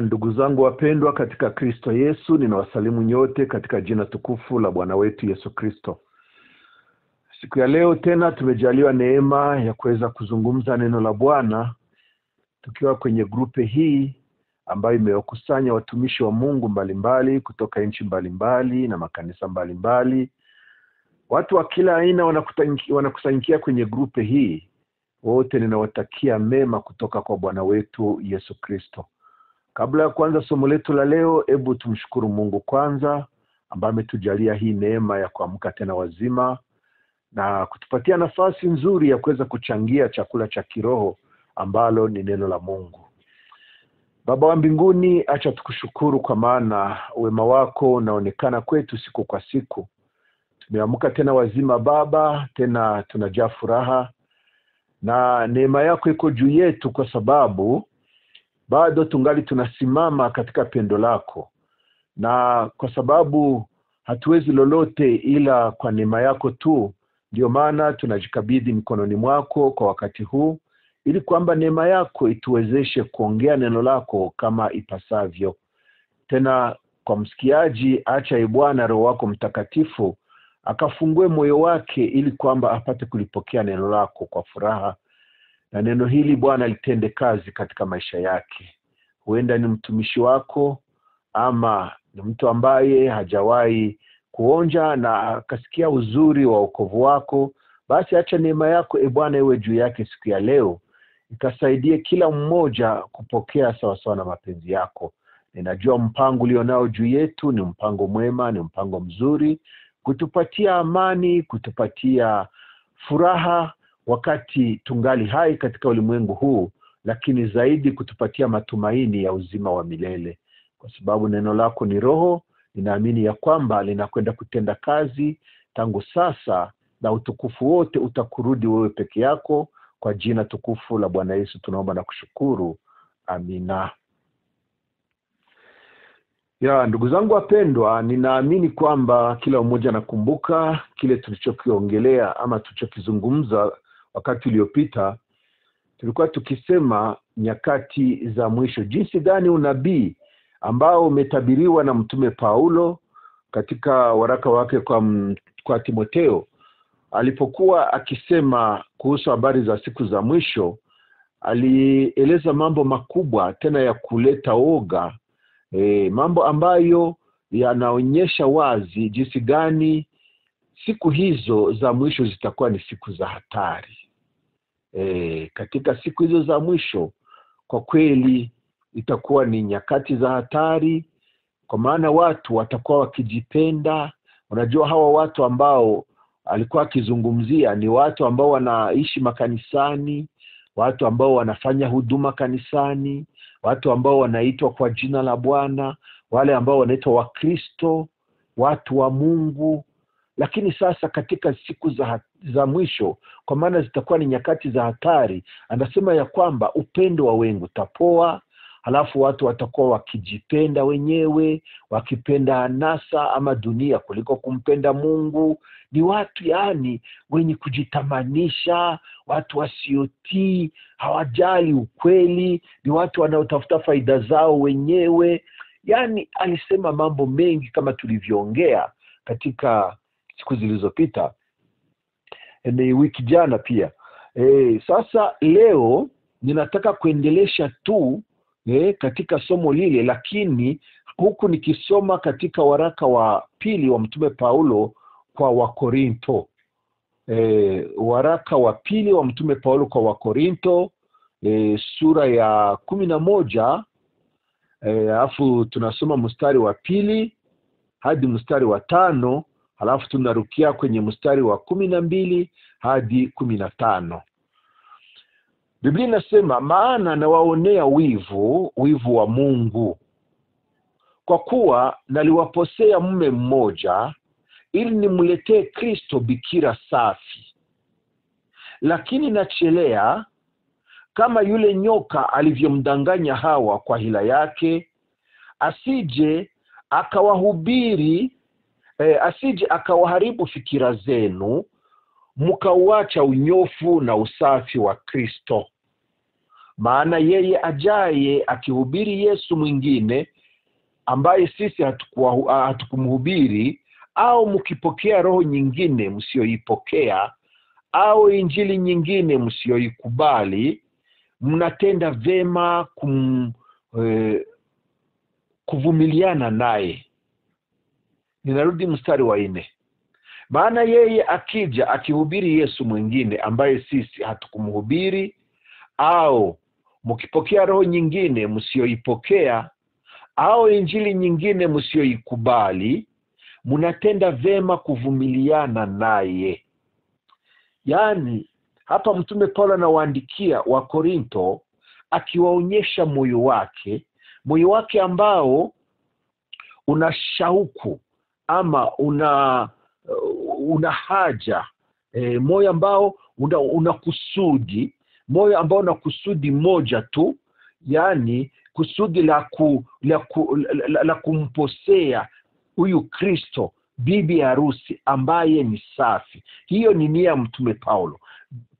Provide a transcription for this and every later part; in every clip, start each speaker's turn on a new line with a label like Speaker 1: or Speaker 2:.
Speaker 1: Ndugu zangu wapendwa katika Kristo Yesu, ninawasalimu nyote katika jina tukufu la Bwana wetu Yesu Kristo. Siku ya leo tena tumejaliwa neema ya kuweza kuzungumza neno la Bwana tukiwa kwenye grupe hii ambayo imewakusanya watumishi wa Mungu mbalimbali kutoka nchi mbalimbali na makanisa mbalimbali. Watu wa kila aina wanakusanyikia kwenye grupe hii. Wote ninawatakia mema kutoka kwa Bwana wetu Yesu Kristo. Kabla ya kuanza somo letu la leo, hebu tumshukuru Mungu kwanza ambaye ametujalia hii neema ya kuamka tena wazima na kutupatia nafasi nzuri ya kuweza kuchangia chakula cha kiroho ambalo ni neno la Mungu. Baba wa mbinguni, acha tukushukuru kwa maana wema wako unaonekana kwetu siku kwa siku. Tumeamka tena wazima Baba, tena tunajaa furaha na neema yako iko juu yetu kwa sababu bado tungali tunasimama katika pendo lako, na kwa sababu hatuwezi lolote ila kwa neema yako tu, ndio maana tunajikabidhi mikononi mwako kwa wakati huu, ili kwamba neema yako ituwezeshe kuongea neno lako kama ipasavyo. Tena kwa msikiaji, acha Bwana Roho wako Mtakatifu akafungue moyo wake ili kwamba apate kulipokea neno lako kwa furaha, na neno hili Bwana litende kazi katika maisha yake. Huenda ni mtumishi wako ama ni mtu ambaye hajawahi kuonja na akasikia uzuri wa wokovu wako, basi acha neema yako Bwana iwe juu yake siku ya leo, ikasaidie kila mmoja kupokea sawa sawa na mapenzi yako. Ninajua mpango ulionao juu yetu ni mpango mwema, ni mpango mzuri, kutupatia amani, kutupatia furaha wakati tungali hai katika ulimwengu huu, lakini zaidi kutupatia matumaini ya uzima wa milele. Kwa sababu neno lako ni roho, ninaamini ya kwamba linakwenda kutenda kazi tangu sasa, na utukufu wote utakurudi wewe peke yako. Kwa jina tukufu la Bwana Yesu tunaomba na kushukuru. Amina. Ndugu zangu wapendwa, ninaamini kwamba kila mmoja anakumbuka kile tulichokiongelea ama tulichokizungumza wakati uliopita. Tulikuwa tukisema nyakati za mwisho, jinsi gani unabii ambao umetabiriwa na mtume Paulo katika waraka wake kwa Timotheo, alipokuwa akisema kuhusu habari za siku za mwisho, alieleza mambo makubwa tena ya kuleta oga, mambo ambayo yanaonyesha wazi jinsi gani siku hizo za mwisho zitakuwa ni siku za hatari. Katika siku hizo za mwisho kwa kweli itakuwa ni nyakati za hatari, kwa maana watu watakuwa wakijipenda. Unajua hawa watu ambao alikuwa akizungumzia ni watu ambao wanaishi makanisani, watu ambao wanafanya huduma kanisani, watu ambao wanaitwa kwa jina la Bwana, wale ambao wanaitwa Wakristo, watu wa Mungu. Lakini sasa katika siku za mwisho, kwa maana zitakuwa ni nyakati za hatari, anasema ya kwamba upendo wa wengi utapoa, halafu watu watakuwa wakijipenda wenyewe, wakipenda anasa ama dunia kuliko kumpenda Mungu. Ni watu wenye kujitamanisha, watu wasiotii, hawajali ukweli, ni watu wanaotafuta faida zao wenyewe. Alisema mambo mengi kama tulivyoongea katika siku zilizopita, ni wiki jana pia. Sasa leo ninataka kuendelesha tu katika somo lile, lakini huku nikisoma katika waraka wa pili wa mtume Paulo kwa Wakorinto. Waraka wa pili wa mtume Paulo kwa Wakorinto, sura ya 11, alafu tunasoma mstari wa 2 hadi mstari wa 5, halafu tunarukia kwenye mstari wa 12 hadi 15. Biblia inasema, maana nawaonea wivu wa Mungu, kwa kuwa naliwaposea mume mmoja, ili nimletee Kristo bikira safi. Lakini nachelea, kama yule nyoka alivyomdanganya Hawa kwa hila yake, asije akawaharibu fikira zenu, mkauacha unyofu na usafi wa Kristo. maana yeye ajaye akihubiri Yesu mwingine ambaye sisi hatukumhubiri, au mkipokea roho nyingine msioipokea, au injili nyingine msioikubali, mnatenda vema kuvumiliana naye. Ninarudi mstari wa 4. Maana yeye akija akihubiri Yesu mwingine ambaye sisi hatukumhubiri, au mkipokea roho nyingine msioipokea, au injili nyingine msioikubali, mnatenda vema kuvumiliana naye. Yaani hapa mtume Paulo anawaandikia wa Korinto akiwaonyesha moyo wake ambao una shauku ama una haja, moyo ambao una kusudi, moyo ambao una kusudi moja tu, yani kusudi la kumposea huyu Kristo bibi harusi ambaye ni safi. Hiyo ni nia mtume Paulo.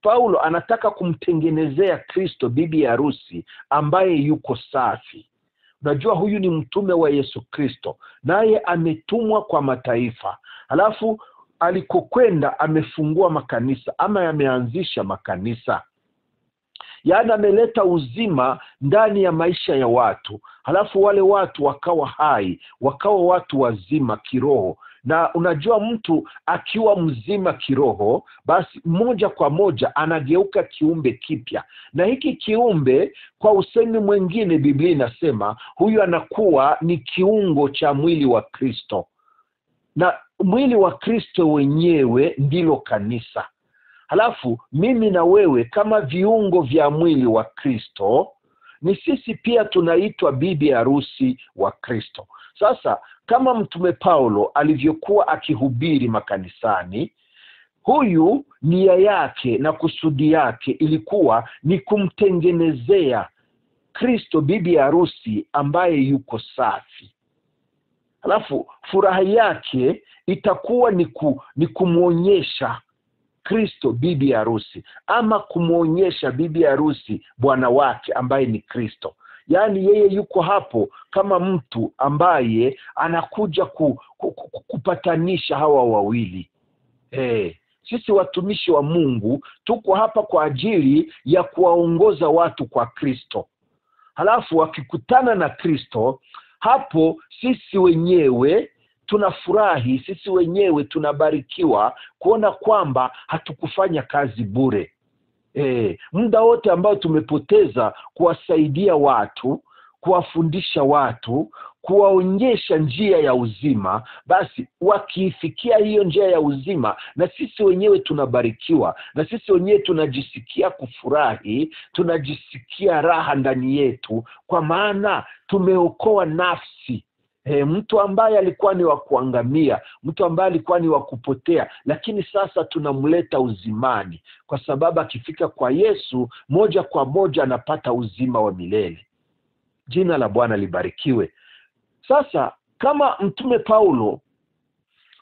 Speaker 1: Paulo anataka kumtengenezea Kristo bibi harusi ambaye yuko safi. Unajua huyu ni mtume wa Yesu Kristo, naye ametumwa kwa mataifa. Halafu alikokwenda amefungua makanisa ama ameanzisha makanisa. Yaani ameleta uzima ndani ya maisha ya watu. Halafu wale watu wakawa hai, wakawa watu wazima kiroho. Na unajua mtu akiwa mzima kiroho, basi moja kwa moja anageuka kiumbe kipya. Na hiki kiumbe kwa usemi mwingine Biblia inasema huyu anakuwa ni kiungo cha mwili wa Kristo. Na mwili wa Kristo wenyewe ndilo kanisa. Halafu mimi na wewe kama viungo vya mwili wa Kristo, ni sisi pia tunaitwa bibi harusi wa Kristo. Sasa kama mtume Paulo alivyokuwa akihubiri makanisani, huyu nia yake na kusudi yake ilikuwa ni kumtengenezea Kristo bibi harusi ambaye yuko safi. Halafu furaha yake itakuwa ni kumuonyesha Kristo bibi harusi, ama kumuonyesha bibi harusi bwana wake ambaye ni Kristo. Yaani yeye yuko hapo kama mtu ambaye anakuja kupatanisha hawa wawili. Sisi watumishi wa Mungu tuko hapa kwa ajili ya kuwaongoza watu kwa Kristo. Halafu wakikutana na Kristo, hapo sisi wenyewe tunafurahi, sisi wenyewe tunabarikiwa kuona kwamba hatukufanya kazi bure. Muda wote ambao tumepoteza kuwasaidia watu, kuwafundisha watu, kuwaonyesha njia ya uzima, basi wakifikia hiyo njia ya uzima, na sisi wenyewe tunabarikiwa, na sisi wenyewe tunajisikia kufurahi, tunajisikia raha ndani yetu, kwa maana tumeokoa nafsi. Mtu ambaye alikuwa ni wa kuangamia, mtu ambaye alikuwa ni wa kupotea, lakini sasa tunamleta uzimani, kwa sababu akifika kwa Yesu moja kwa moja anapata uzima wa milele. Jina la Bwana libarikiwe. Sasa kama mtume Paulo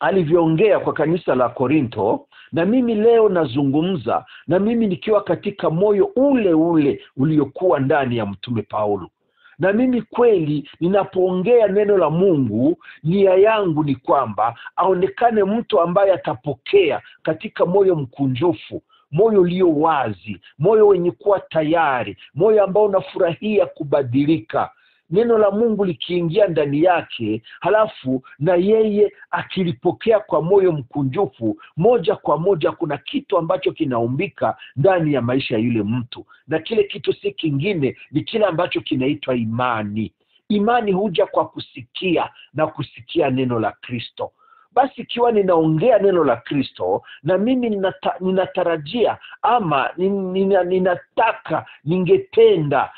Speaker 1: alivyoongea kwa kanisa la Korinto, na mimi leo nazungumza, na mimi nikiwa katika moyo ule ule uliokuwa ndani ya mtume Paulo. Na mimi kweli ninapoongea neno la Mungu, nia yangu ni kwamba aonekane mtu ambaye atapokea katika moyo mkunjufu, moyo ulio wazi, moyo wenye kuwa tayari, moyo ambao unafurahia kubadilika. Neno la Mungu likiingia ndani yake, halafu na yeye akilipokea kwa moyo mkunjufu, moja kwa moja kuna kitu ambacho kinaumbika ndani ya maisha ya yule mtu. Na kile kitu si kingine, ni kile ambacho kinaitwa imani. Imani huja kwa kusikia, na kusikia neno la Kristo. Basi ikiwa ninaongea neno la Kristo, na mimi ninatarajia ama ninataka, ningependa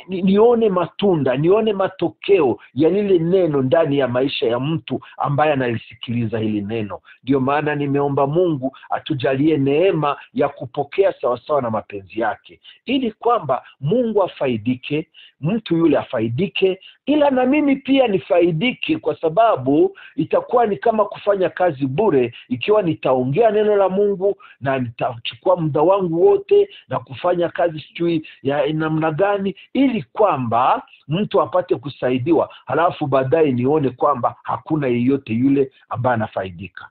Speaker 1: nione matunda, nione matokeo ya lile neno ndani ya maisha ya mtu ambaye analisikiliza hili neno. Ndio maana nimeomba Mungu atujalie neema ya kupokea sawasawa na mapenzi yake, ili kwamba Mungu afaidike, mtu yule afaidike, ila na mimi pia nifaidike, kwa sababu itakuwa ni kama kufanya kazi bure ikiwa nitaongea neno la Mungu na nitachukua muda wangu wote na kufanya kazi sijui ya namna gani ili kwamba mtu apate kusaidiwa, halafu baadaye nione kwamba hakuna yeyote yule ambaye anafaidika.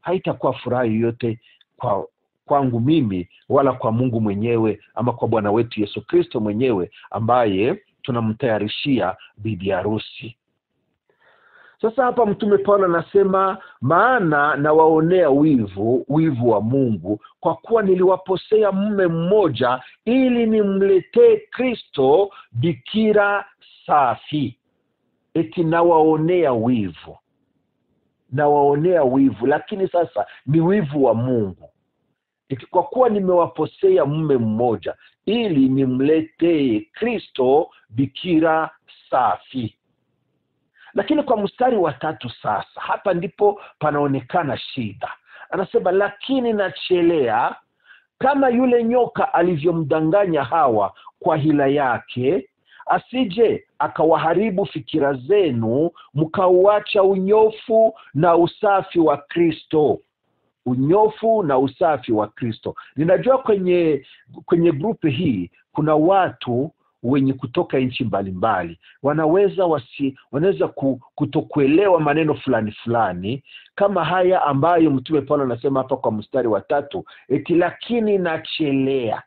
Speaker 1: Haitakuwa furaha yoyote kwangu mimi wala kwa Mungu mwenyewe ama kwa Bwana wetu Yesu Kristo mwenyewe ambaye tunamtayarishia bibi harusi. Sasa hapa Mtume Paulo anasema, maana nawaonea wivu wa Mungu kwa kuwa niliwaposea mume mmoja ili nimletee Kristo bikira safi. Eti nawaonea wivu, lakini sasa ni wivu wa Mungu. Eti kwa kuwa nimewaposea mume mmoja ili nimletee Kristo bikira safi. Lakini kwa mstari wa 3 sasa, hapa ndipo panaonekana shida. Anasema, lakini nachelea kama yule nyoka alivyomdanganya Hawa kwa hila yake, asije akawaharibu fikira zenu mkauacha unyofu na usafi wa Kristo. Unyofu na usafi wa Kristo. Ninajua kwenye grupu hii kuna watu wenye kutoka nchi mbalimbali. Wanaweza kutokuelewa maneno fulani kama haya ambayo Mtume Paulo anasema hapa kwa mstari wa 3, eti lakini nachelea.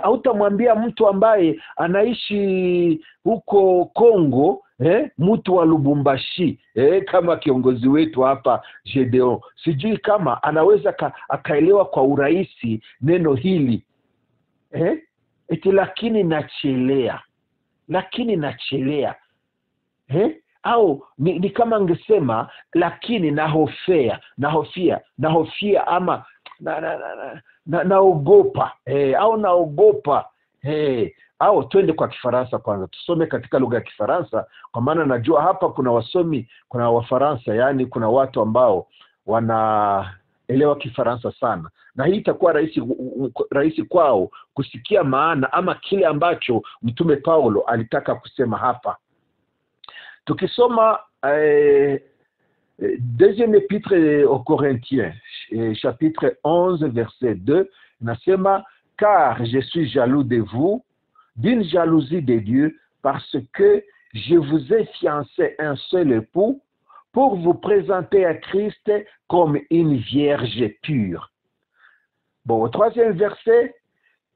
Speaker 1: Hautamwambia mtu ambaye anaishi huko Kongo, mtu wa Lubumbashi, kama kiongozi wetu hapa Gedeon, sijui kama anaweza akaelewa kwa urahisi neno hili. Eti lakini nachelea. Au ni kama angesema lakini nahofia ama naogopa. Au naogopa. Au twende kwa Kifaransa kwanza. Tusome katika lugha ya Kifaransa kwa maana najua hapa kuna Wafaransa, yani kuna watu ambao wanaelewa Kifaransa sana. Na hii itakuwa rahisi kwao kusikia maana ama kile ambacho Mtume Paulo alitaka kusema hapa. Tukisoma deuxième épître aux Corinthiens, chapitre 11 verset 2, nasema, car je suis jaloux de vous d'une jalousie de Dieu, parce que je vous ai fiancé un seul époux pour vous présenter à Christ comme une vierge pure. Bon, au 3e verset,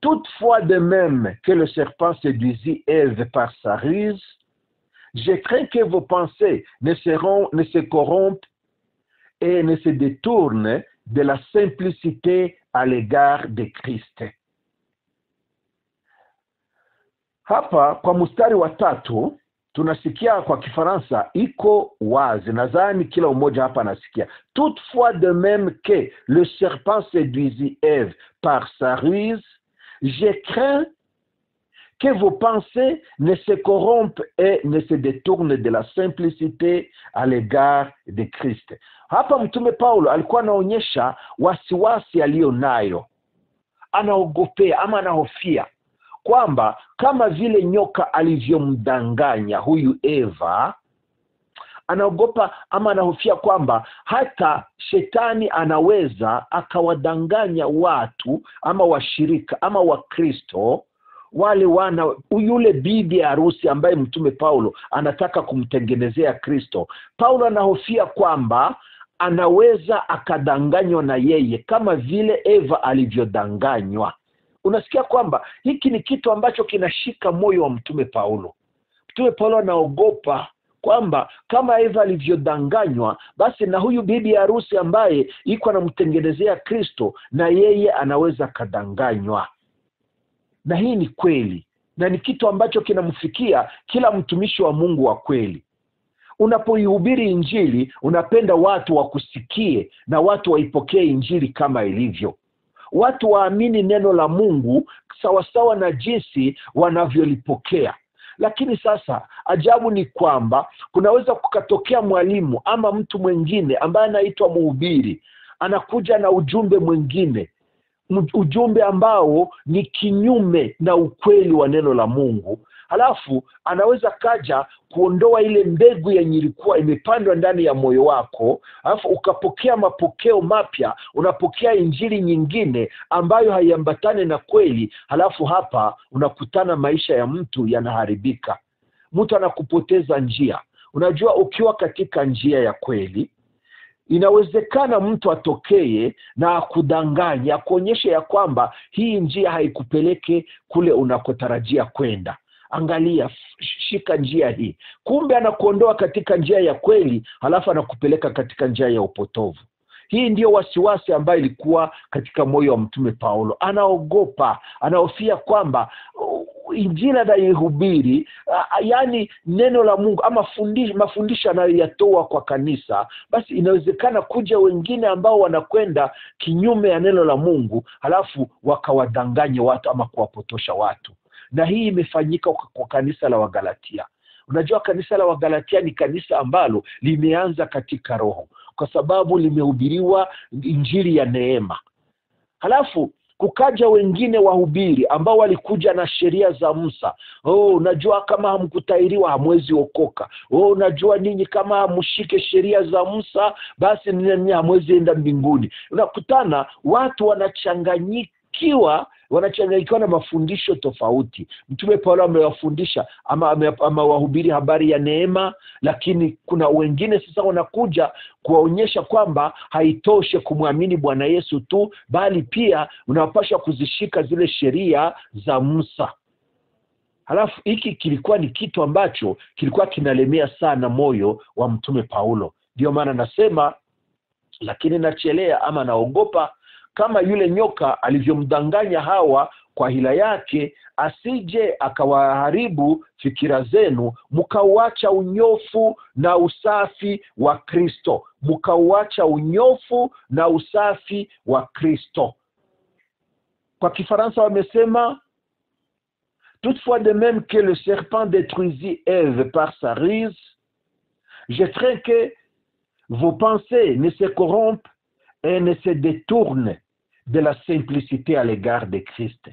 Speaker 1: toutefois de même que le serpent séduisit Ève par sa ruse, je crains que vos pensées ne se corrompent et ne se détournent de la simplicité à l'égard de Christ. Hapa kwa mstari wa 3 tunasikia kwa Kifaransa iko wazi, nadhani kila mmoja hapa anasikia. Toutefois de même que le serpent séduisit Ève par sa ruse, je crains que vos pensées ne se corrompent et ne se détournent de la simplicité à l'égard de Christ. Hapa Mtume Paulo alikuwa anaonyesha wasiwasi alionayo. Anaogopea ama anahofia kwamba kama vile nyoka alivyomdanganya huyu Eva, anaogopa ama anahofia kwamba hata shetani anaweza akawadanganya watu ama washirika ama Wakristo wale yule bibi harusi ambaye Mtume Paulo anataka kumtengenezea Kristo. Paulo anahofia kwamba anaweza akadanganywa na yeye kama vile Eva alivyodanganywa. Unasikia kwamba hiki ni kitu ambacho kinashika moyo wa Mtume Paulo. Mtume Paulo anaogopa kwamba kama Eva alivyodanganywa, basi na huyu bibi harusi ambaye iko anamtengenezea Kristo na yeye anaweza kadanganywa. Na hii ni kweli, na ni kitu ambacho kinamfikia kila mtumishi wa Mungu wa kweli. Unapoihubiri Injili, unapenda watu wakusikie na watu waipokee Injili kama ilivyo. Watu waamini neno la Mungu sawasawa na jinsi wanavyolipokea. Lakini sasa ajabu ni kwamba kunaweza kukatokea mwalimu ama mtu mwingine ambaye anaitwa mhubiri, anakuja na ujumbe mwingine, ujumbe ambao ni kinyume na ukweli wa neno la Mungu. halafu anaweza kaja kuondoa ile mbegu yenye ilikuwa imepandwa ndani ya moyo wako, halafu ukapokea mapokeo mapya, unapokea injili nyingine ambayo haiambatane na kweli, halafu hapa unakutana maisha ya mtu yanaharibika. Mtu anakupoteza njia. Unajua, ukiwa katika njia ya kweli, inawezekana mtu atokee na akudanganya, kuonyesha ya kwamba hii njia haikupeleke kule unakotarajia kwenda. Angalia, shika njia hii. Kumbe anakuondoa katika njia ya kweli, halafu anakupeleka katika njia ya upotovu. Hii ndio wasiwasi ambayo ilikuwa katika moyo wa Mtume Paulo. Anaogopa, anahofia kwamba injili anayohubiri, yani neno la Mungu ama mafundisho anayoyatoa kwa kanisa, basi inawezekana kuja wengine ambao wanakwenda kinyume ya neno la Mungu, halafu wakawadanganya watu ama kuwapotosha watu. Na hii imefanyika kwa kanisa la Wagalatia. Unajua, kanisa la Wagalatia ni kanisa ambalo limeanza katika roho, kwa sababu limehubiriwa injili ya neema. Halafu kukaja wengine wahubiri ambao walikuja na sheria za Musa. Unajua, kama hamkutahiriwa hamwezi okoka. Unajua, ninyi kama hamshike sheria za Musa, basi ninyi hamwezi enda mbinguni. Unakutana watu wanachanganyikiwa na mafundisho tofauti. Mtume Paulo amewafundisha ama wahubiri habari ya neema, lakini kuna wengine sasa wanakuja kuwaonyesha kwamba haitoshe kumwamini Bwana Yesu tu, bali pia unapaswa kuzishika zile sheria za Musa. Halafu hiki kilikuwa ni kitu ambacho kilikuwa kinalemea sana moyo wa Mtume Paulo. Ndio maana nasema, lakini nachelea ama naogopa kama yule nyoka alivyomdanganya Hawa kwa hila yake, asije akawaharibu fikira zenu, mkauacha unyofu na usafi wa Kristo. Mkauacha unyofu na usafi wa Kristo. Kwa Kifaransa wamesema, toutefois de même que le serpent détruisit Ève par sa ruse, je crains que vos pensées ne se corrompent et ne se détourne de la simplicité à l'égard de Christ.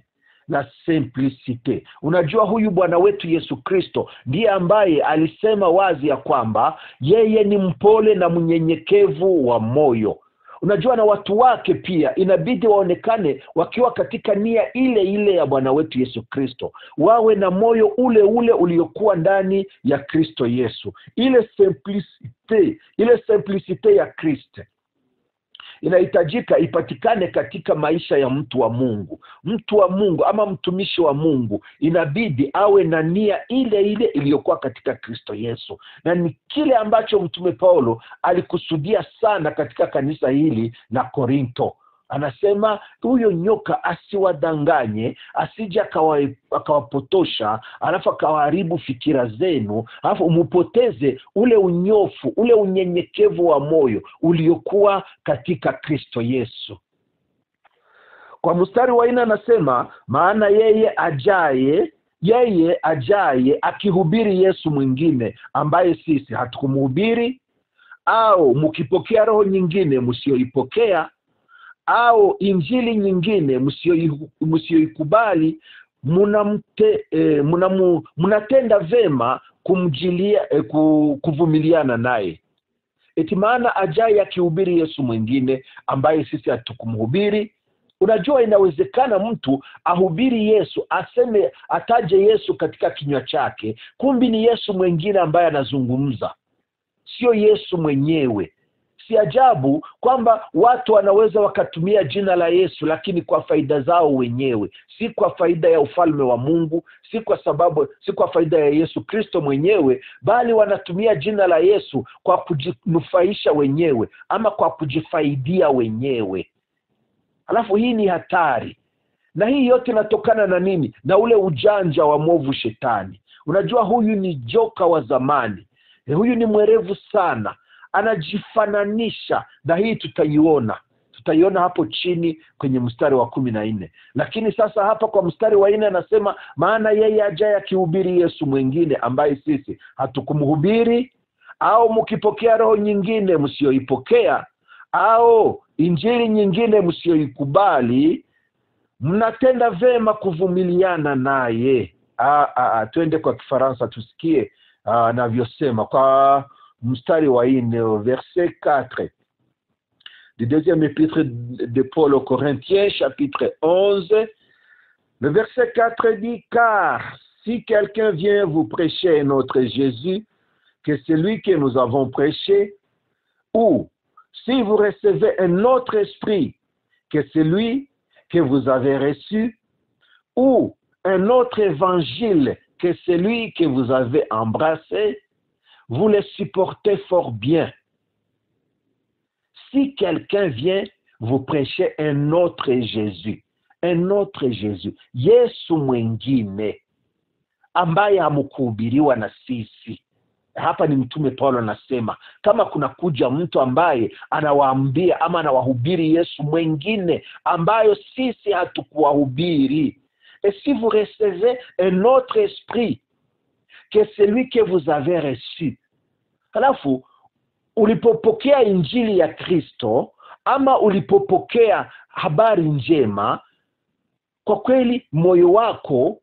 Speaker 1: La simplicité. Unajua, huyu Bwana wetu Yesu Kristo ndiye ambaye alisema wazi ya kwamba yeye ni mpole na mnyenyekevu wa moyo. Unajua, na watu wake pia inabidi waonekane wakiwa katika nia ile ile ya Bwana wetu Yesu Kristo. Wawe na moyo ule ule uliokuwa ndani ya Kristo Yesu. Ile simplicité ya Kristo inahitajika ipatikane katika maisha ya mtu wa Mungu. Mtu wa Mungu ama mtumishi wa Mungu inabidi awe na nia ile ile iliyokuwa katika Kristo Yesu. Na ni kile ambacho Mtume Paulo alikusudia sana katika kanisa hili la Korinto. Anasema huyo nyoka asiwadanganye, asije akawapotosha, alafu akawaharibu fikira zenu, alafu umupoteze ule unyofu, ule unyenyekevu wa moyo uliokuwa katika Kristo Yesu. Kwa mstari wa 4 anasema, maana yeye ajaye akihubiri Yesu mwingine ambaye sisi hatukumhubiri, au mkipokea roho nyingine msioipokea, au injili nyingine msioikubali, mnatenda vema kuvumiliana naye. Eti maana ajaye akihubiri Yesu mwingine ambaye sisi hatukumhubiri. Unajua, inawezekana mtu ahubiri Yesu, ataje Yesu katika kinywa chake, kumbi ni Yesu mwingine ambaye anazungumza, sio Yesu mwenyewe. Si ajabu kwamba watu wanaweza wakatumia jina la Yesu, lakini kwa faida zao wenyewe, si kwa faida ya ufalme wa Mungu, si kwa faida ya Yesu Kristo mwenyewe, bali wanatumia jina la Yesu kwa kujinufaisha wenyewe ama kwa kujifaidia wenyewe. Alafu hii ni hatari. Na hii yote inatokana na nini? Na ule ujanja wa mwovu Shetani. Unajua, huyu ni joka wa zamani. Huyu ni mwerevu sana. Anajifananisha, na hii tutaiona hapo chini kwenye mstari wa 14. Lakini sasa hapa kwa mstari wa 4 anasema, maana yeye ajaye akihubiri Yesu mwingine ambaye sisi hatukumhubiri, au mkipokea roho nyingine msioipokea, au injili nyingine msioikubali, mnatenda vema kuvumiliana naye. Twende kwa Kifaransa tusikie anavyosema kwa mstari wa 4, verset 4 du deuxième épître de Paul aux Corinthiens, chapitre 11. Le verset 4 dit: car si quelqu'un vient vous prêcher un autre Jésus que celui que nous avons prêché, ou si vous recevez un autre esprit que celui que vous avez reçu, ou un autre évangile que celui que vous avez embrassé, vous le supportez fort bien. Si quelqu'un vient vous prêcher un autre Jésus, Yesu mwingine ambaye hamkuhubiriwa na sisi. Hapa ni mtume Paulo anasema, kama kuna kuja mtu ambaye anawaambia ama anawahubiri Yesu mwingine ambayo sisi hatukuwahubiri, et si vous recevez un autre esprit que celui que vous avez reçu. Halafu ulipopokea injili ya Kristo ama ulipopokea habari njema, kwa kweli moyo wako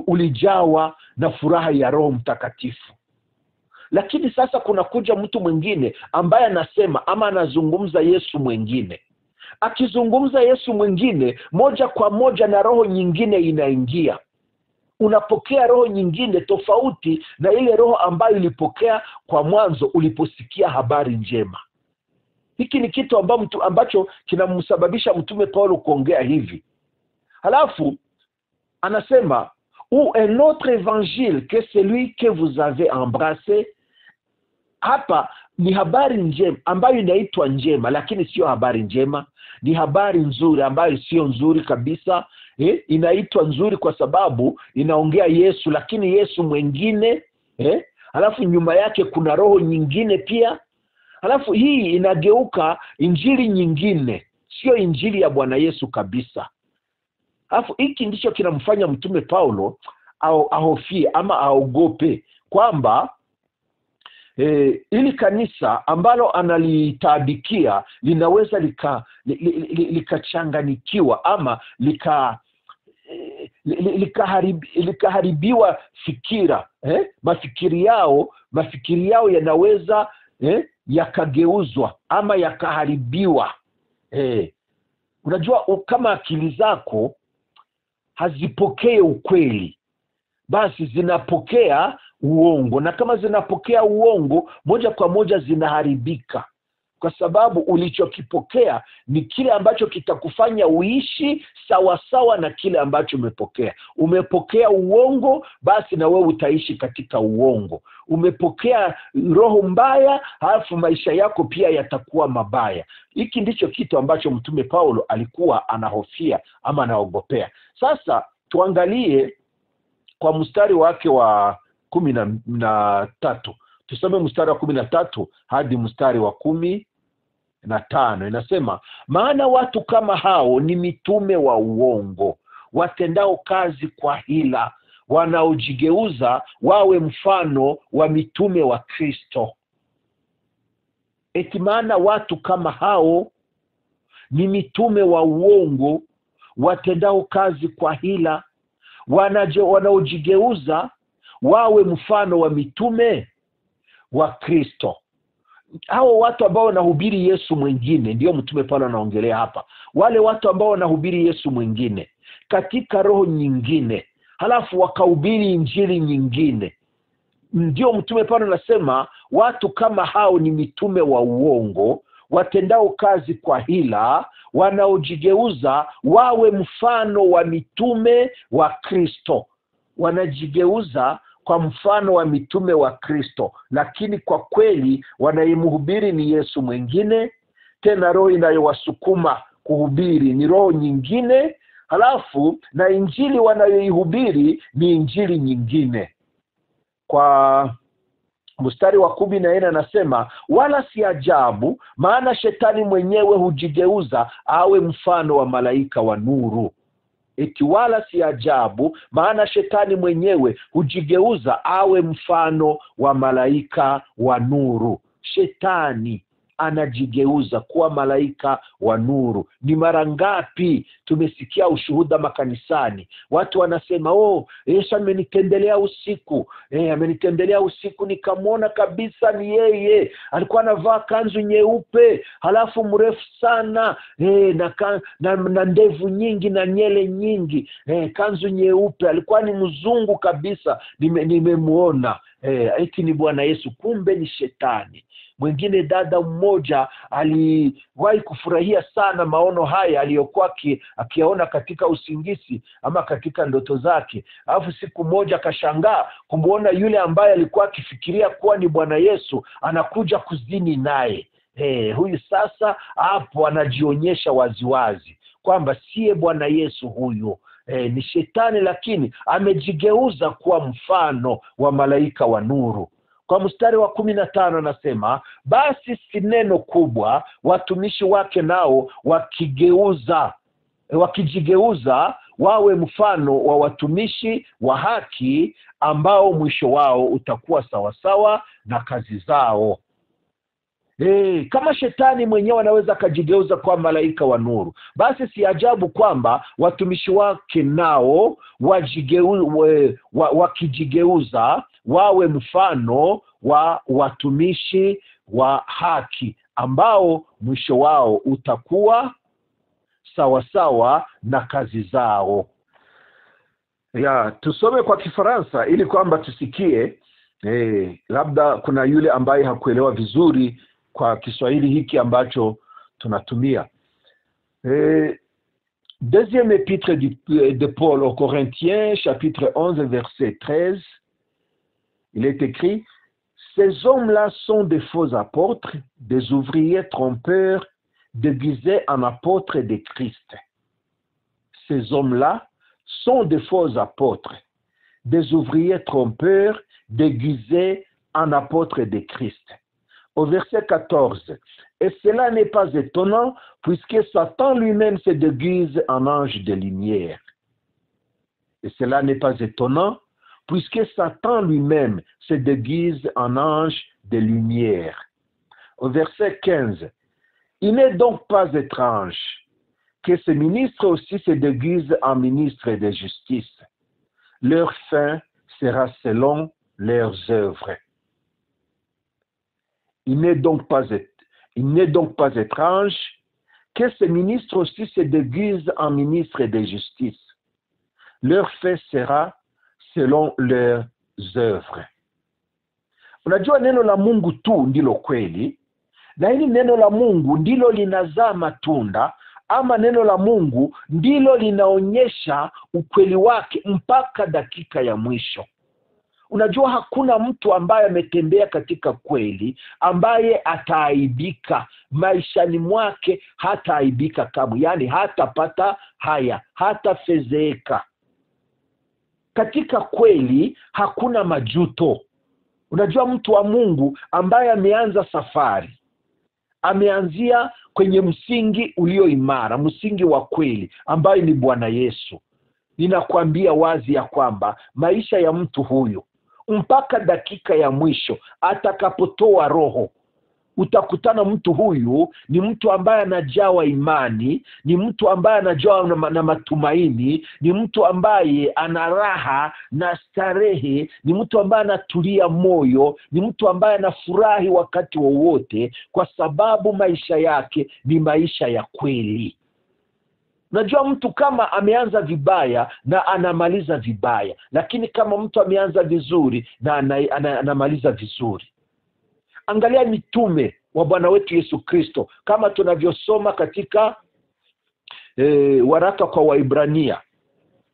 Speaker 1: ulijawa na furaha ya Roho Mtakatifu. Lakini sasa kuna kuja mtu mwingine ambaye anasema ama anazungumza Yesu mwingine. Akizungumza Yesu mwingine, moja kwa moja na roho nyingine inaingia. Unapokea roho nyingine tofauti na ile roho ambayo ulipokea kwa mwanzo uliposikia habari njema. Hiki ni kitu ambacho kinamsababisha mtume Paulo kuongea hivi. Halafu anasema, ou un autre évangile que celui que vous avez embrassé. Hapa ni habari njema ambayo inaitwa njema, lakini sio habari njema. Ni habari nzuri ambayo sio nzuri kabisa. Inaitwa nzuri kwa sababu inaongea Yesu, lakini Yesu mwingine. Halafu nyuma yake kuna roho nyingine pia. Halafu hii inageuka injili nyingine, sio injili ya Bwana Yesu kabisa. Halafu hiki ndicho kinamfanya mtume Paulo ahofie ama aogope kwamba ili kanisa ambalo analitabikia linaweza likachanganikiwa ama likaharibiwa fikira. Mafikiri yao yanaweza yakageuzwa ama yakaharibiwa. Unajua, kama akili zako hazipokee ukweli, basi zinapokea uongo, na kama zinapokea uongo, moja kwa moja zinaharibika, kwa sababu ulichokipokea ni kile ambacho kitakufanya uishi sawa sawa na kile ambacho umepokea. Umepokea uongo, basi na wewe utaishi katika uongo. Umepokea roho mbaya, halafu maisha yako pia yatakuwa mabaya. Hiki ndicho kitu ambacho mtume Paulo alikuwa anahofia ama anaogopea. Sasa tuangalie kwa mstari wake wa 13. Tusome mstari wa 13 hadi mstari wa 15. Inasema, maana watu kama hao ni mitume wa uongo, watendao kazi kwa hila, wanaojigeuza wawe mfano wa mitume wa Kristo. Maana watu kama hao ni mitume wa uongo, watendao kazi kwa hila, wanaojigeuza wawe mfano wa mitume wa Kristo. Hao watu ambao wanahubiri Yesu mwingine ndio mtume Paulo anaongelea hapa. Wale watu ambao wanahubiri Yesu mwingine katika roho nyingine, halafu wakahubiri injili nyingine, ndio mtume Paulo anasema watu kama hao ni mitume wa uongo, watendao kazi kwa hila, wanaojigeuza wawe mfano wa mitume wa Kristo. Wanajigeuza kwa mfano wa mitume wa Kristo, lakini kwa kweli wanayemhubiri ni Yesu mwingine. Tena roho inayowasukuma kuhubiri ni roho nyingine, halafu na injili wanayoihubiri ni injili nyingine. Kwa mstari wa 14 anasema, wala si ajabu, maana shetani mwenyewe hujigeuza awe mfano wa malaika wa nuru. Wala si ajabu, maana shetani mwenyewe hujigeuza awe mfano wa malaika wa nuru. Shetani anajigeuza kuwa malaika wa nuru. Ni mara ngapi tumesikia ushuhuda makanisani, watu wanasema Yesu amenitembelea usiku, amenitembelea usiku, nikamwona kabisa ni yeye, alikuwa anavaa kanzu nyeupe halafu mrefu sana, na ndevu nyingi na nyele nyingi, kanzu nyeupe, alikuwa ni mzungu kabisa, nimemuona. Eti ni Bwana Yesu, kumbe ni shetani. Mwingine dada mmoja aliwahi kufurahia sana maono haya aliyokuwa akiyaona katika usingizi ama katika ndoto zake. Alafu siku moja akashangaa kumuona yule ambaye alikuwa akifikiria kuwa ni Bwana Yesu anakuja kuzini naye. Huyu sasa hapo anajionyesha waziwazi kwamba siye Bwana Yesu huyu. Ni shetani, lakini amejigeuza kuwa mfano wa malaika wa nuru. Kwa mstari wa 15 anasema, basi si neno kubwa watumishi wake nao wakijigeuza wawe mfano wa watumishi wa haki, ambao mwisho wao utakuwa sawasawa na kazi zao. Kama shetani mwenyewe anaweza kujigeuza kwa malaika wa nuru, basi si ajabu kwamba watumishi wake nao wakijigeuza wawe mfano wa watumishi wa haki, ambao mwisho wao utakuwa sawasawa na kazi zao. Tusome kwa Kifaransa ili kwamba tusikie. Labda kuna yule ambaye hakuelewa vizuri kwa Kiswahili hiki ambacho tunatumia. Deuxième épître de Paul aux Corinthiens, chapitre 11, verset 13, il est écrit: ces hommes-là sont des faux apôtres, des ouvriers trompeurs, déguisés en apôtres de Christ. Ces hommes-là sont des faux apôtres, des ouvriers trompeurs, déguisés en apôtres de Christ. Au verset 14, et cela n'est pas étonnant, puisque Satan lui-même se déguise en ange de lumière. Et cela n'est pas étonnant, puisque Satan lui-même se déguise en ange de lumière. Au verset 15, il n'est donc pas étrange que ces ministres aussi se déguisent en ministres de justice. Leur fin sera selon leurs œuvres. Il n'est donc pas étrange que ces ministres aussi se déguisent en ministres de justice. Leur fait sera selon leurs œuvres. Unajua neno la Mungu tu ndilo kweli, na hili neno la Mungu ndilo linazaa matunda, ama neno la Mungu ndilo linaonyesha ukweli wake mpaka dakika ya mwisho. Unajua hakuna mtu ambaye ametembea katika kweli ambaye ataaibika maishani mwake, hataaibika kamwe, yani hatapata haya, hatafezeeka. Katika kweli hakuna majuto. Unajua mtu wa Mungu ambaye ameanza safari, ameanzia kwenye msingi ulio imara, msingi wa kweli ambaye ni Bwana Yesu. Ninakwambia wazi ya kwamba maisha ya mtu huyu mpaka dakika ya mwisho atakapotoa roho, utakutana mtu huyu ni mtu ambaye anajawa imani, ni mtu ambaye anajawa na matumaini, ni mtu ambaye ana raha na starehe, ni mtu ambaye anatulia moyo, ni mtu ambaye anafurahi wakati wowote, kwa sababu maisha yake ni maisha ya kweli. Najua mtu kama ameanza vibaya na anamaliza vibaya, lakini kama mtu ameanza vizuri na anamaliza vizuri. Angalia mitume wa Bwana wetu Yesu Kristo, kama tunavyosoma katika waraka kwa Waibrania.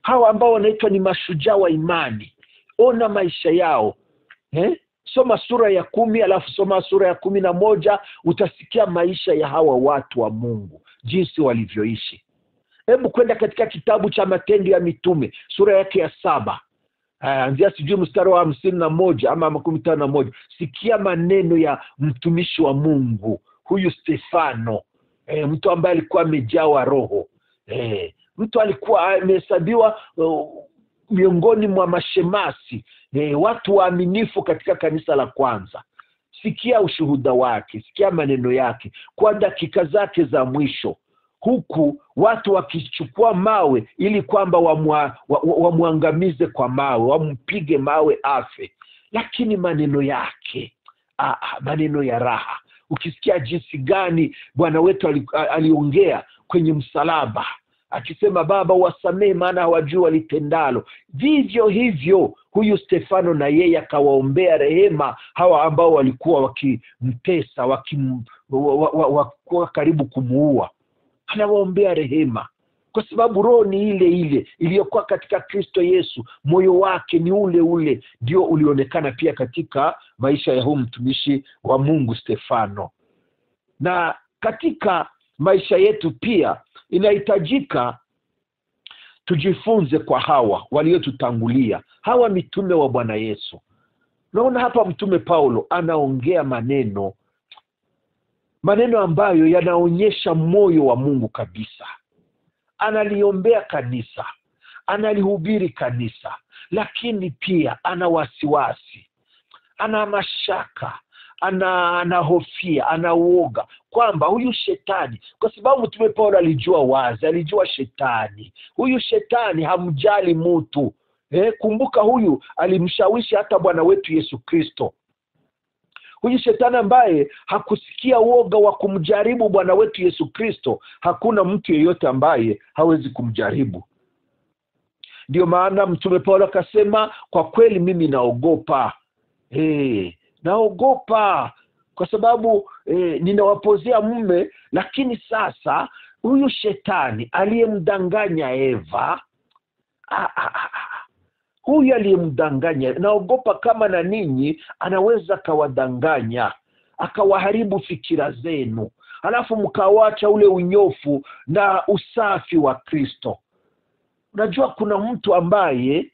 Speaker 1: Hawa ambao wanaitwa ni mashujaa wa imani, ona maisha yao. Soma sura ya 10 alafu soma sura ya 11, utasikia maisha ya hawa watu wa Mungu, jinsi walivyoishi. Hebu kwenda katika kitabu cha Matendo ya Mitume, sura yake ya 7. Anzia sijui mstari wa 51 ama 51. Sikia maneno ya mtumishi wa Mungu huyu Stefano, mtu ambaye alikuwa amejawa roho. Mtu alikuwa amehesabiwa miongoni mwa mashemasi, watu waaminifu katika kanisa la kwanza. sikia ushuhuda wake, sikia maneno yake kwa dakika zake za mwisho, huku watu wakichukua mawe ili kwamba wamuangamize kwa mawe, wampige mawe afe. Lakini maneno yake, maneno ya raha. Ukisikia jinsi gani Bwana wetu aliongea kwenye msalaba akisema, Baba wasamehe maana hawajui walitendalo. Vivyo hivyo huyu Stefano na yeye akawaombea rehema hawa ambao walikuwa wakimtesa, wakuwa karibu kumuua. Anawaombea rehema kwa sababu roho ni ile ile iliyokuwa katika Kristo Yesu, moyo wake ni ule ule, ndio ulionekana pia katika maisha ya huyu mtumishi wa Mungu Stefano. Na katika maisha yetu pia inahitajika tujifunze kwa hawa waliotutangulia, hawa mitume wa Bwana Yesu. Naona hapa mtume Paulo anaongea maneno ambayo yanaonyesha moyo wa Mungu kabisa. Analiombea kanisa, analihubiri kanisa, lakini pia ana wasiwasi, ana mashaka, anahofia, anauoga kwamba huyu shetani, kwa sababu mtume Paulo alijua wazi, alijua shetani. Huyu shetani hamjali mtu. Kumbuka huyu alimshawishi hata Bwana wetu Yesu Kristo. Huyu shetani ambaye hakusikia uoga wa kumjaribu Bwana wetu Yesu Kristo, hakuna mtu yeyote ambaye hawezi kumjaribu. Ndio maana mtume Paulo akasema, kwa kweli mimi naogopa. Naogopa kwa sababu ninawapozea mume, lakini sasa huyu shetani aliyemdanganya Eva, huyu aliyemdanganya, naogopa kama na ninyi anaweza kawadanganya, akawaharibu fikira zenu, alafu mkawacha ule unyofu na usafi wa Kristo. Unajua kuna mtu ambaye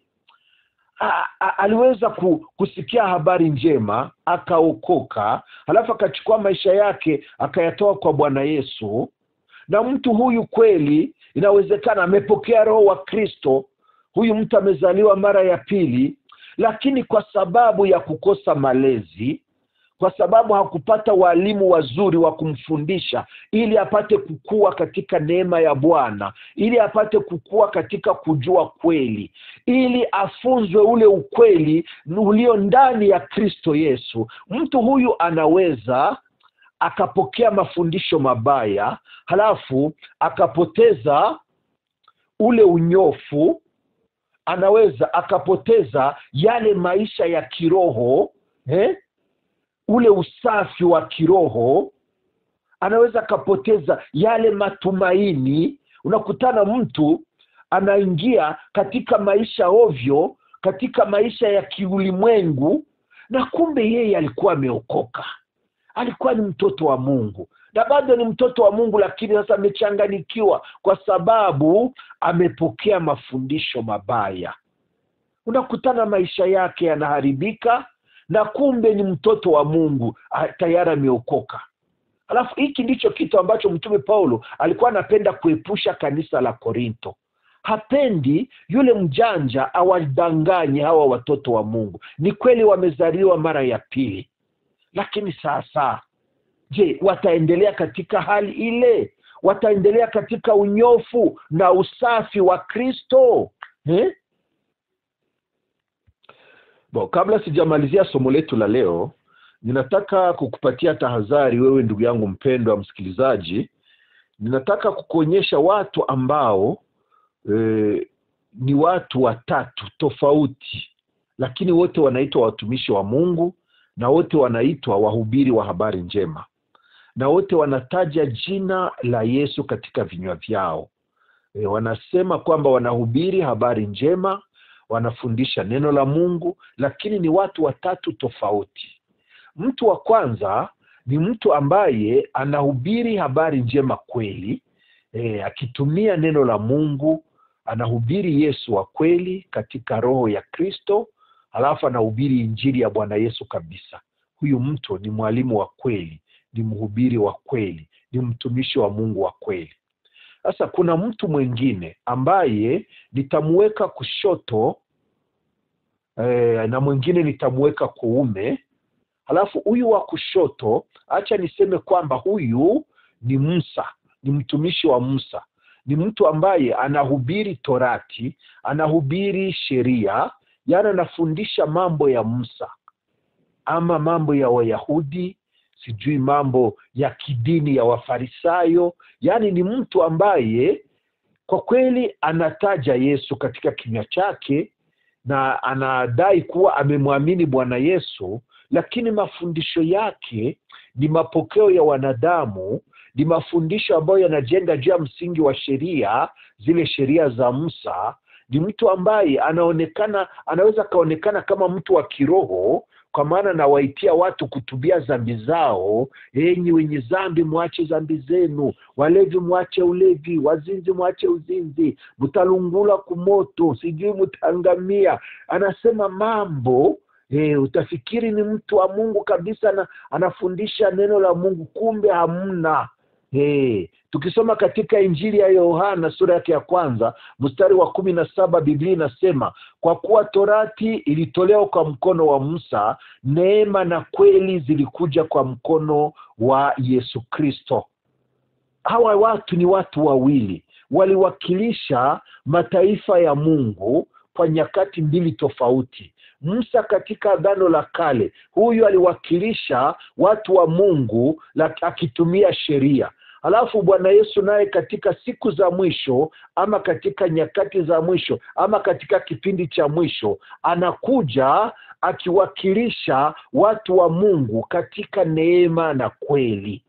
Speaker 1: aliweza kusikia habari njema, akaokoka, alafu akachukua maisha yake akayatoa kwa Bwana Yesu. Na mtu huyu kweli inawezekana amepokea roho wa Kristo, huyu mtu amezaliwa mara ya pili, lakini kwa sababu ya kukosa malezi, kwa sababu hakupata walimu wazuri wa kumfundisha ili apate kukua katika neema ya Bwana, ili apate kukua katika kujua kweli, ili afunzwe ule ukweli ulio ndani ya Kristo Yesu, mtu huyu anaweza akapokea mafundisho mabaya, halafu akapoteza ule unyofu, anaweza akapoteza yale maisha ya kiroho, ule usafi wa kiroho, anaweza akapoteza yale matumaini. Unakutana mtu anaingia katika maisha ovyo, katika maisha ya kiulimwengu, na kumbe yeye alikuwa ameokoka, alikuwa ni mtoto wa Mungu, na bado ni mtoto wa Mungu, lakini sasa amechanganikiwa kwa sababu amepokea mafundisho mabaya. Unakutana maisha yake yanaharibika, na kumbe ni mtoto wa Mungu, tayari ameokoka. Alafu hiki ndicho kitu ambacho mtume Paulo alikuwa anapenda kuepusha kanisa la Korinto. Hapendi yule mjanja awadanganye hawa watoto wa Mungu. Ni kweli wamezaliwa mara ya pili, lakini sasa je, wataendelea katika hali ile? Wataendelea katika unyofu na usafi wa Kristo? Kabla sijamalizia somo letu la leo, ninataka kukupatia tahadhari wewe ndugu yangu mpendwa msikilizaji. Ninataka kukuonyesha watu ambao ni watu watatu tofauti, lakini wote wanaitwa watumishi wa Mungu, na wote wanaitwa wahubiri wa habari njema, na wote wanataja jina la Yesu katika vinywa vyao. Wanasema kwamba wanahubiri habari njema, wanafundisha neno la Mungu, lakini ni watu watatu tofauti. Mtu wa kwanza ni mtu ambaye anahubiri habari njema kweli, akitumia neno la Mungu, anahubiri Yesu wa kweli katika roho ya Kristo, alafu anahubiri injili ya Bwana Yesu kabisa. Huyu mtu ni mwalimu wa kweli, ni mhubiri wa kweli, ni mtumishi wa Mungu wa kweli. Sasa kuna mtu mwingine ambaye nitamuweka kushoto, na mwingine nitamuweka kuume. Halafu huyu wa kushoto, acha niseme kwamba huyu ni Musa, ni mtumishi wa Musa. Ni mtu ambaye anahubiri Torati, anahubiri sheria, yani anafundisha mambo ya Musa, ama mambo ya Wayahudi, sijui mambo ya kidini ya Wafarisayo. Yani ni mtu ambaye kwa kweli anataja Yesu katika kinywa chake na anadai kuwa amemwamini Bwana Yesu, lakini mafundisho yake ni mapokeo ya wanadamu, ni mafundisho ambayo yanajenga juu ya msingi wa sheria, zile sheria za Musa. Ni mtu ambaye anaweza kaonekana kama mtu wa kiroho, kwa maana nawaitia watu kutubia dhambi zao. Enyi wenye dhambi mwache dhambi zenu, walevi mwache ulevi, wazinzi mwache uzinzi, mtalungula kumoto, sijui mtangamia. Anasema mambo utafikiri ni mtu wa Mungu kabisa na anafundisha neno la Mungu, kumbe hamna. Tukisoma katika Injili ya Yohana sura yake ya 1 mstari wa 17, Biblia inasema, kwa kuwa Torati ilitolewa kwa mkono wa Musa, neema na kweli zilikuja kwa mkono wa Yesu Kristo. Hawa watu ni watu wawili, waliwakilisha mataifa ya Mungu kwa nyakati mbili tofauti. Musa katika Agano la Kale, huyu aliwakilisha watu wa Mungu akitumia sheria. Halafu Bwana Yesu naye katika siku za mwisho, ama katika nyakati za mwisho, ama katika kipindi cha mwisho, anakuja akiwakilisha watu wa Mungu katika neema na kweli.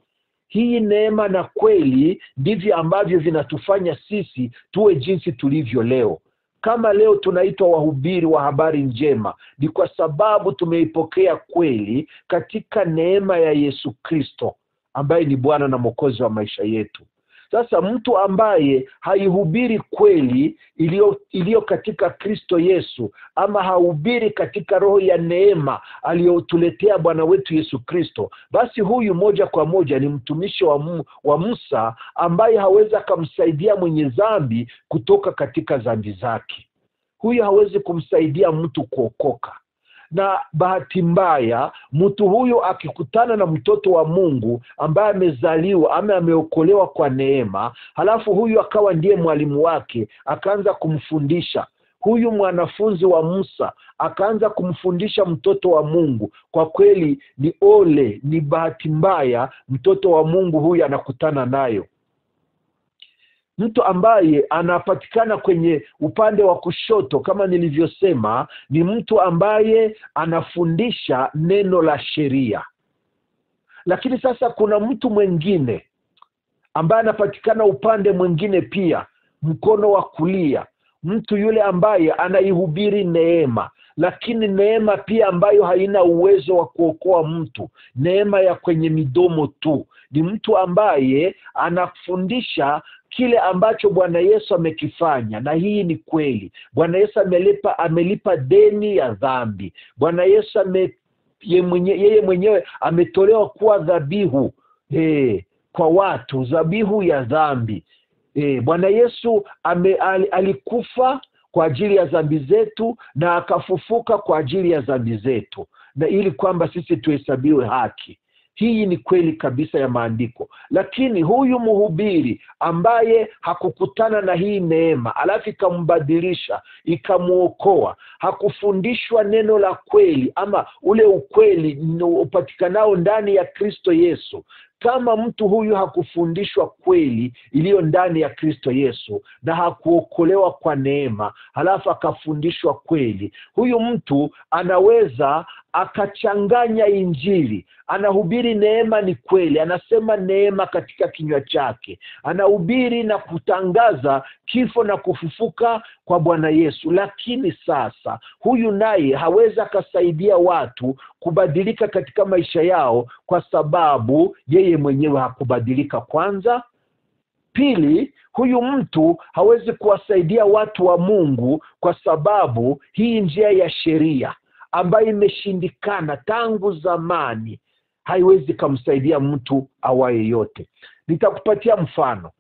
Speaker 1: Hii neema na kweli ndivyo ambavyo vinatufanya sisi tuwe jinsi tulivyo leo. Kama leo tunaitwa wahubiri wa habari njema, ni kwa sababu tumeipokea kweli katika neema ya Yesu Kristo, ambaye ni Bwana na Mwokozi wa maisha yetu. Sasa mtu ambaye haihubiri kweli iliyo katika Kristo Yesu, ama hahubiri katika roho ya neema aliyotuletea Bwana wetu Yesu Kristo, basi huyu moja kwa moja ni mtumishi wa Musa, ambaye hawezi kumsaidia mwenye dhambi kutoka katika dhambi zake. Huyu hawezi kumsaidia mtu kuokoka. Na bahati mbaya, mtu huyu akikutana na mtoto wa Mungu ambaye amezaliwa ama ameokolewa kwa neema, halafu huyu akawa ndiye mwalimu wake, akaanza kumfundisha. Huyu mwanafunzi wa Musa akaanza kumfundisha mtoto wa Mungu. Kwa kweli ni bahati mbaya mtoto wa Mungu huyu anakutana nayo. Mtu ambaye anapatikana kwenye upande wa kushoto, kama nilivyosema, ni mtu ambaye anafundisha neno la sheria. Lakini sasa kuna mtu mwingine ambaye anapatikana upande mwingine pia, mkono wa kulia. Mtu yule ambaye anaihubiri neema, lakini neema pia ambayo haina uwezo wa kuokoa mtu, neema ya kwenye midomo tu. Ni mtu ambaye anafundisha kile ambacho Bwana Yesu amekifanya, na hii ni kweli. Bwana Yesu amelipa deni ya dhambi. Bwana Yesu yeye mwenyewe ametolewa kuwa dhabihu kwa watu, dhabihu ya dhambi. Bwana Yesu alikufa kwa ajili ya dhambi zetu na akafufuka kwa ajili ya dhambi zetu, na ili kwamba sisi tuhesabiwe haki. Hii ni kweli kabisa ya maandiko. Lakini huyu mhubiri ambaye hakukutana na hii neema, alafu ikambadilisha, ikamuokoa, hakufundishwa neno la kweli ama ule ukweli upatikanao ndani ya Kristo Yesu. Kama mtu huyu hakufundishwa kweli iliyo ndani ya Kristo Yesu na hakuokolewa kwa neema, halafu akafundishwa kweli, huyu mtu anaweza akachanganya Injili. Anahubiri neema ni kweli, anasema neema katika kinywa chake, anahubiri na kutangaza kifo na kufufuka kwa Bwana Yesu, lakini sasa huyu naye hawezi akasaidia watu kubadilika katika maisha yao, kwa sababu yeye mwenyewe hakubadilika kwanza. Pili, huyu mtu hawezi kuwasaidia watu wa Mungu kwa sababu hii njia ya sheria ambayo imeshindikana tangu zamani haiwezi kumsaidia mtu awaye yote. Nitakupatia mfano.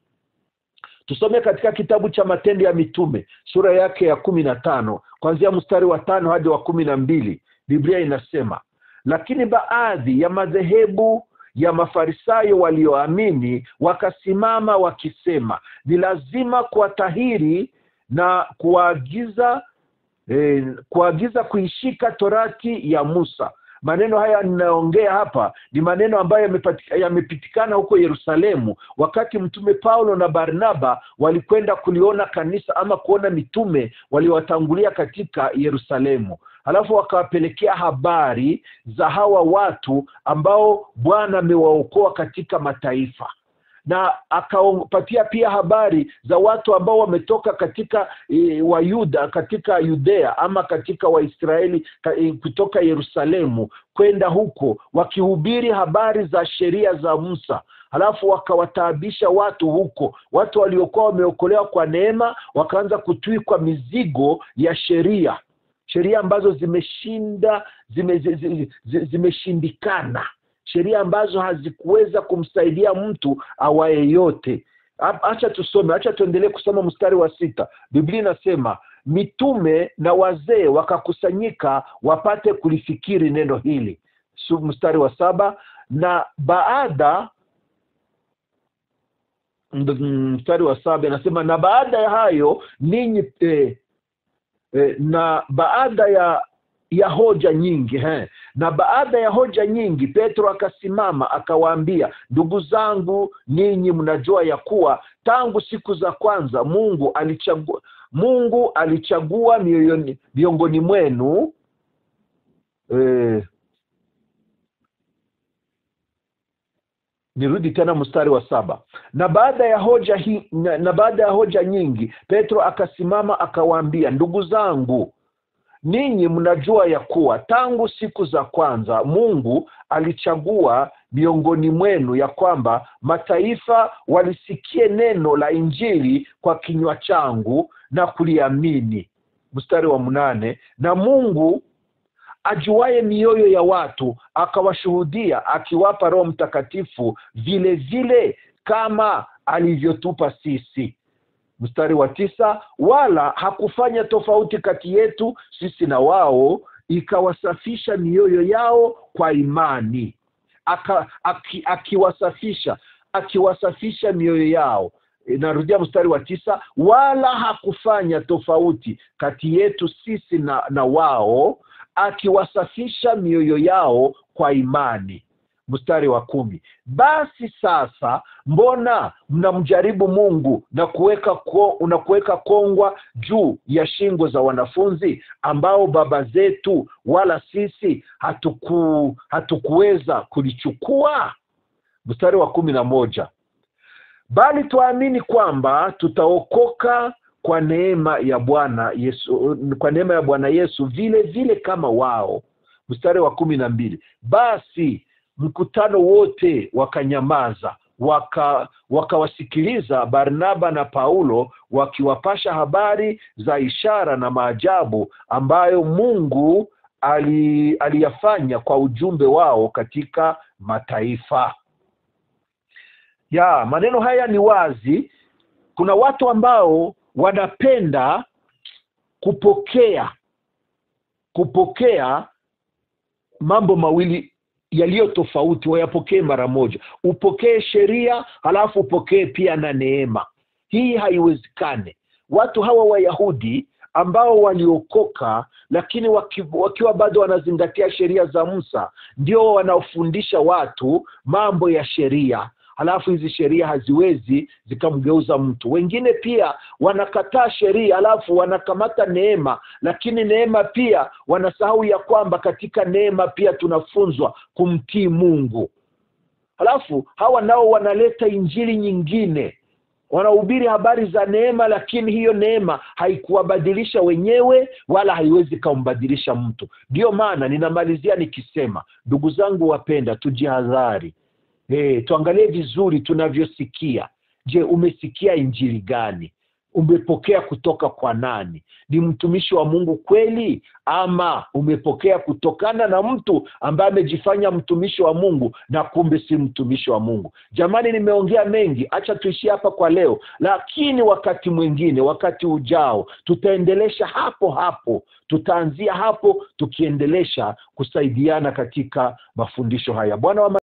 Speaker 1: Tusome katika kitabu cha Matendo ya Mitume sura yake ya 15 kuanzia mstari wa 5 hadi wa 12. Biblia inasema, Lakini baadhi ya madhehebu ya Mafarisayo walioamini wakasimama wakisema, ni lazima kuwatahiri na kuagiza kuishika torati ya Musa. Maneno haya ninaongea hapa ni maneno ambayo yamepitikana huko Yerusalemu wakati mtume Paulo na Barnaba walikwenda kuliona kanisa ama kuona mitume waliowatangulia katika Yerusalemu. Halafu wakawapelekea habari za hawa watu ambao Bwana amewaokoa katika mataifa, na akawapatia pia habari za watu ambao wametoka katika Wayuda, katika Yudea ama katika Waisraeli kutoka Yerusalemu kwenda huko wakihubiri habari za sheria za Musa. Halafu wakawataabisha watu huko, watu waliokuwa wameokolewa kwa neema wakaanza kutwikwa mizigo ya sheria ambazo zimeshindikana, sheria ambazo hazikuweza kumsaidia mtu awaye yote. Acha tuendelee kusoma mstari wa 6. Biblia inasema, mitume na wazee wakakusanyika wapate kulifikiri neno hili. Mstari wa 7, na baada mstari wa 7 inasema, na baada ya hayo ninyi na baada ya hoja nyingi na baada ya hoja nyingi Petro akasimama akawaambia, ndugu zangu, ninyi mnajua ya kuwa tangu siku za kwanza Mungu alichagua miongoni mwenu nirudi tena mstari wa 7. Na baada ya hoja nyingi Petro akasimama akawaambia, ndugu zangu, ninyi mnajua ya kuwa tangu siku za kwanza Mungu alichagua miongoni mwenu ya kwamba mataifa walisikie neno la Injili kwa kinywa changu na kuliamini. Mstari wa 8, na Mungu ajuaye mioyo ya watu akawashuhudia, akiwapa Roho Mtakatifu vile vile kama alivyotupa sisi. Mstari wa 9, wala hakufanya tofauti kati yetu sisi na wao, ikawasafisha mioyo yao kwa imani. Akiwasafisha mioyo yao. Narudia mstari wa 9, wala hakufanya tofauti kati yetu sisi na wao, akiwasafisha mioyo yao kwa imani. Mstari wa 10, basi sasa mbona mnamjaribu Mungu na kuweka kongwa juu ya shingo za wanafunzi ambao baba zetu wala sisi hatukuweza kulichukua? Mstari wa 11, bali tuamini kwamba tutaokoka kwa neema ya Bwana Yesu vile vile kama wao. Mstari wa 12, basi mkutano wote wakanyamaza, wakawasikiliza Barnaba na Paulo wakiwapasha habari za ishara na maajabu ambayo Mungu aliyafanya kwa ujumbe wao katika mataifa. Maneno haya ni wazi. Kuna watu ambao wanapenda kupokea mambo mawili yaliyo tofauti, wayapokee mara moja. Upokee sheria halafu upokee pia na neema. Hii haiwezekane. Watu hawa Wayahudi ambao waliokoka lakini wakiwa bado wanazingatia sheria za Musa, ndio wanaofundisha watu mambo ya sheria. Halafu hizi sheria haziwezi zikamgeuza mtu. Wengine pia wanakataa sheria halafu wanakamata neema, lakini neema pia wanasahau ya kwamba katika neema pia tunafunzwa kumtii Mungu. Halafu hawa nao wanaleta injili nyingine, wanahubiri habari za neema, lakini hiyo neema haikuwabadilisha wenyewe wala haiwezi kumbadilisha mtu. Ndio maana ninamalizia nikisema, ndugu zangu wapenda, tujihadhari. Tuangalie vizuri tunavyosikia. Je, umesikia injili gani? umepokea kutoka kwa nani? Ni mtumishi wa Mungu kweli, ama umepokea kutokana na mtu ambaye amejifanya mtumishi wa Mungu na kumbe si mtumishi wa Mungu? Jamani, nimeongea mengi, acha tuishie hapa kwa leo, lakini wakati mwingine, wakati ujao, tutaendelesha hapo. Tutaanzia hapo tukiendelesha kusaidiana katika mafundisho haya. Bwana wa